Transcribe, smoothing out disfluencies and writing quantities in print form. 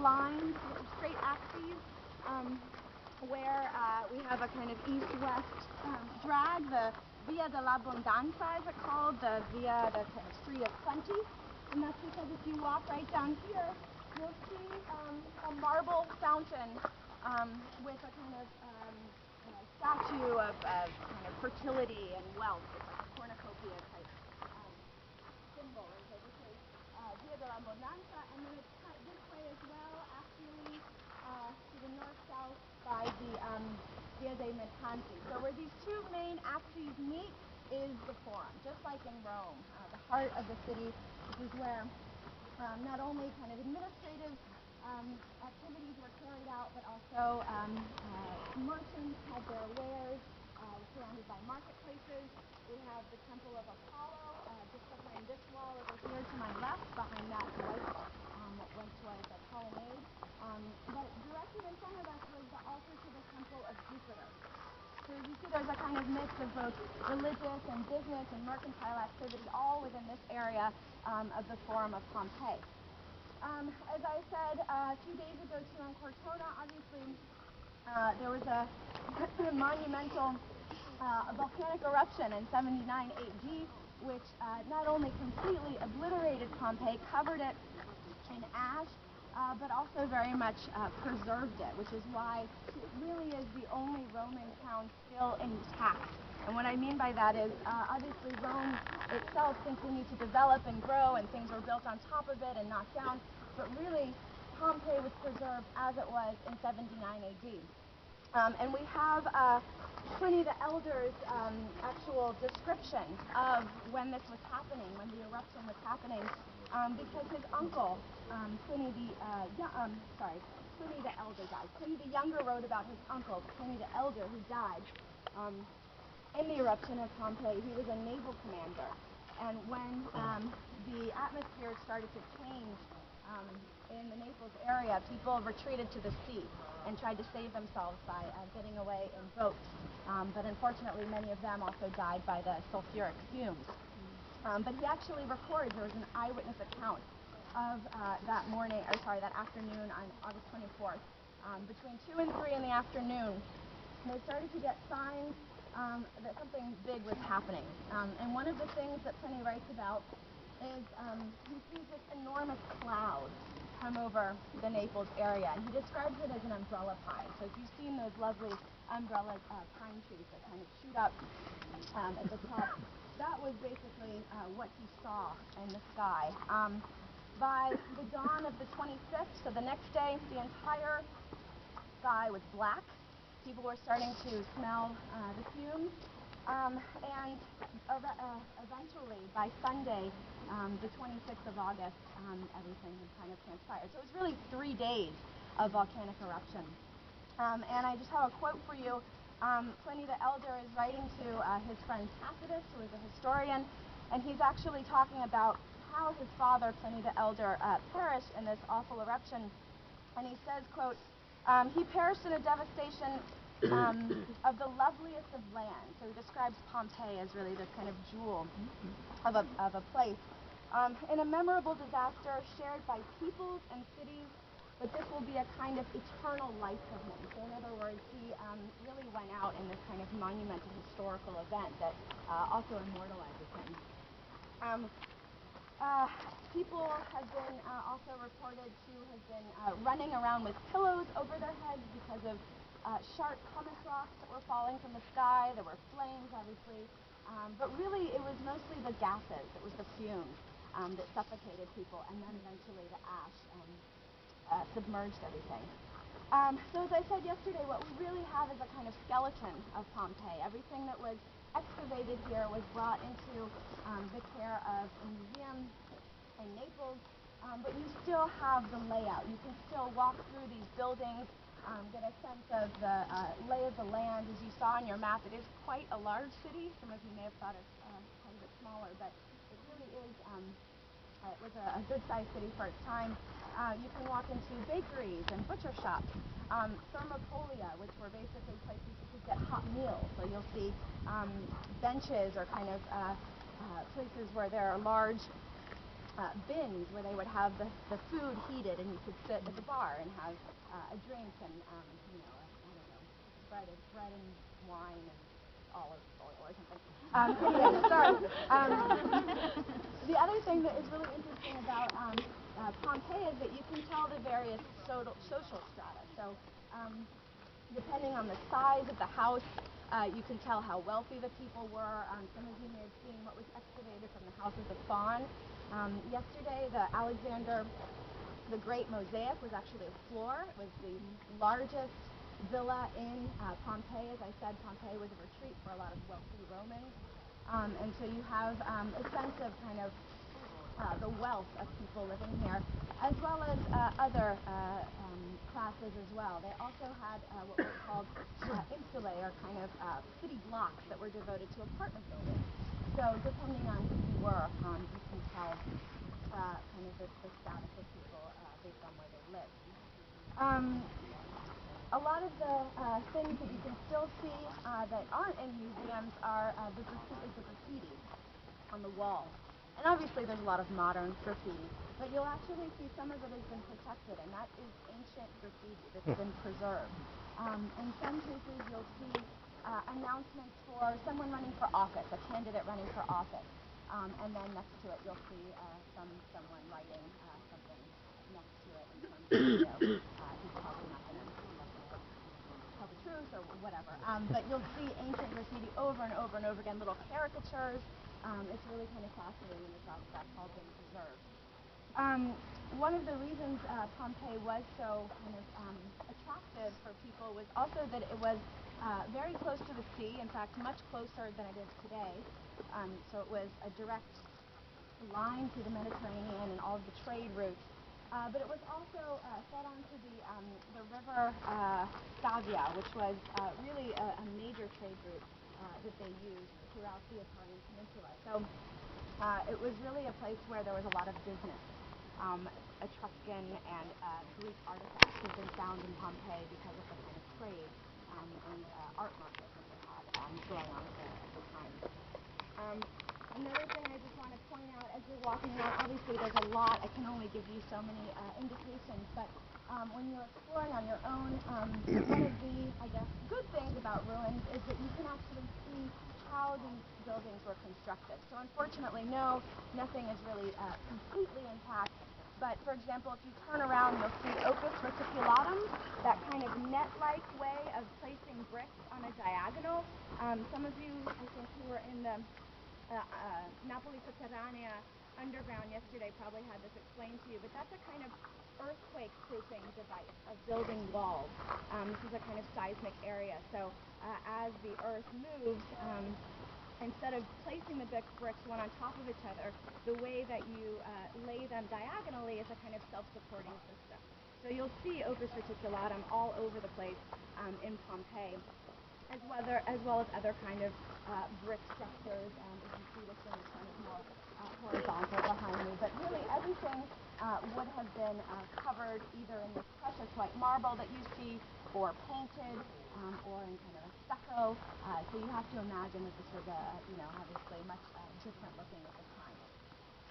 lines, straight axes, where we have a kind of east-west drag, the Via dell'Abbondanza, as it's called, the Street of Plenty. And that's because if you walk right down here, you'll see a marble fountain with a kind of statue of kind of fertility and wealth. It's like a cornucopia type symbol. And so this is Via dell'Abbondanza, and then it's cut this way as well, actually to the north-south by the Via dei Mercanti. So where these two main axes meet is the Forum, just like in Rome, the heart of the city. This is where not only kind of administrative activities were carried out, but also merchants had their wares surrounded by marketplaces. We have the Temple of Apollo just behind this wall over here to my left, behind that white, what once was a colonnade. But directly in front of us was the altar to the Temple of Jupiter. So you see there's a kind of mix of both religious and business and mercantile activity all within this area of the Forum of Pompeii. As I said a few days ago too on Cortona, obviously there was a monumental volcanic eruption in 79 AD, which not only completely obliterated Pompeii, covered it in ash, but also very much preserved it, which is why it really is the only Roman town still intact. And what I mean by that is, obviously Rome itself continued to develop and grow, and things were built on top of it and knocked down, but really Pompeii was preserved as it was in 79 AD. And we have Pliny the Elder's actual description of when this was happening, when the eruption was happening, because his uncle, Pliny the Elder died. Pliny the Younger wrote about his uncle, Pliny the Elder, who died in the eruption of Pompeii. He was a naval commander, and when the atmosphere started to change in the Naples area, people retreated to the sea and tried to save themselves by getting away in boats. But unfortunately, many of them also died by the sulfuric fumes. But he actually records, there was an eyewitness account of that afternoon on August 24th. Between 2 and 3 in the afternoon, they started to get signs that something big was happening. And one of the things that Pliny writes about is he sees this enormous cloud come over the Naples area, and he describes it as an umbrella pine. So if you've seen those lovely umbrella pine trees that kind of shoot up at the top, that was basically what he saw in the sky. By the dawn of the 25th, so the next day, the entire sky was black. People were starting to smell the fumes, and eventually, by Sunday, the 26th of August, everything had kind of transpired. So it was really 3 days of volcanic eruption. And I just have a quote for you. Pliny the Elder is writing to his friend Tacitus, who is a historian, and he's actually talking about how his father, Pliny the Elder, perished in this awful eruption. And he says, quote, he perished in a devastation of the loveliest of lands. So he describes Pompeii as really this kind of jewel of a place. In a memorable disaster shared by peoples and cities, but this will be a kind of eternal life for him. So in other words, he really went out in this kind of monumental historical event that also immortalizes him. People have been also reported to have been running around with pillows over their heads because of sharp pumice rocks that were falling from the sky. There were flames, obviously, but really it was mostly the gases, it was the fumes that suffocated people, and then eventually the ash submerged everything. So as I said yesterday, what we really have is a kind of skeleton of Pompeii. Everything that was excavated here was brought into the care of a museum in Naples, but you still have the layout. You can still walk through these buildings, get a sense of the lay of the land. As you saw on your map, it is quite a large city. Some of you may have thought it's quite a bit smaller, but it really is. It was a good-sized city for its time. You can walk into bakeries and butcher shops, thermopolia, which were basically places you could get hot meals. So you'll see benches or kind of places where there are large bins where they would have the food heated, and you could sit at the bar and have a drink and, you know, I don't know, bread and wine and olive oil or something. Anyway, sorry. The other thing that is really interesting about Pompeii is that you can tell the various social strata. So depending on the size of the house, you can tell how wealthy the people were. Some of you may have seen what was excavated from the House of the Faun. Yesterday, the Alexander the Great mosaic was actually a floor. It was the largest villa in Pompeii. As I said, Pompeii was a retreat for a lot of wealthy Romans. And so you have a sense of kind of the wealth of people living here, as well as other classes as well. They also had what were called insulae, or kind of city blocks that were devoted to apartment buildings. So depending on who you were, you can tell kind of the status of people based on where they lived. A lot of the things that you can still see that aren't in museums are the graffiti on the walls. And obviously there's a lot of modern graffiti, but you'll actually see some of it has been protected, and that is ancient graffiti that's been preserved. In some cases you'll see announcements for someone running for office, a candidate running for office, and then next to it you'll see someone writing something next to it in terms of, you know, he's probably not going to tell the truth or whatever. But you'll see ancient graffiti over and over and over again, little caricatures. It's really kind of fascinating that that's all been preserved. One of the reasons Pompeii was so kind of attractive for people was also that it was very close to the sea, in fact much closer than it is today. So it was a direct line through the Mediterranean and all of the trade routes. But it was also fed onto the river Scavia, which was really a major trade route that they used throughout the Italian peninsula. So it was really a place where there was a lot of business. Etruscan and Greek artifacts have been found in Pompeii because of the kind of trade and art market that they had going on at the time. Another thing I just want to point out as you're walking around, obviously there's a lot, I can only give you so many indications, but when you're exploring on your own, one of the, I guess, good things about ruins is that you can actually see how these buildings were constructed. So unfortunately, no, nothing is really completely intact, but for example, if you turn around, you'll see opus reticulatum, that kind of net-like way of placing bricks on a diagonal. Some of you, I think, who were in the Napoli Sotterranea underground yesterday probably had this explained to you, but that's a kind of earthquake-proofing device of building walls. This is a kind of seismic area, so as the earth moves, instead of placing the bricks one on top of each other, the way that you lay them diagonally is a kind of self-supporting system. So you'll see opus reticulatum all over the place in Pompeii, as well as other kind of brick structures. As you see, this one is kind of more horizontal behind me, but really everything would have been covered either in this precious white marble that you see, or painted, or in kind of a stucco. So you have to imagine that this was obviously much different looking at the time.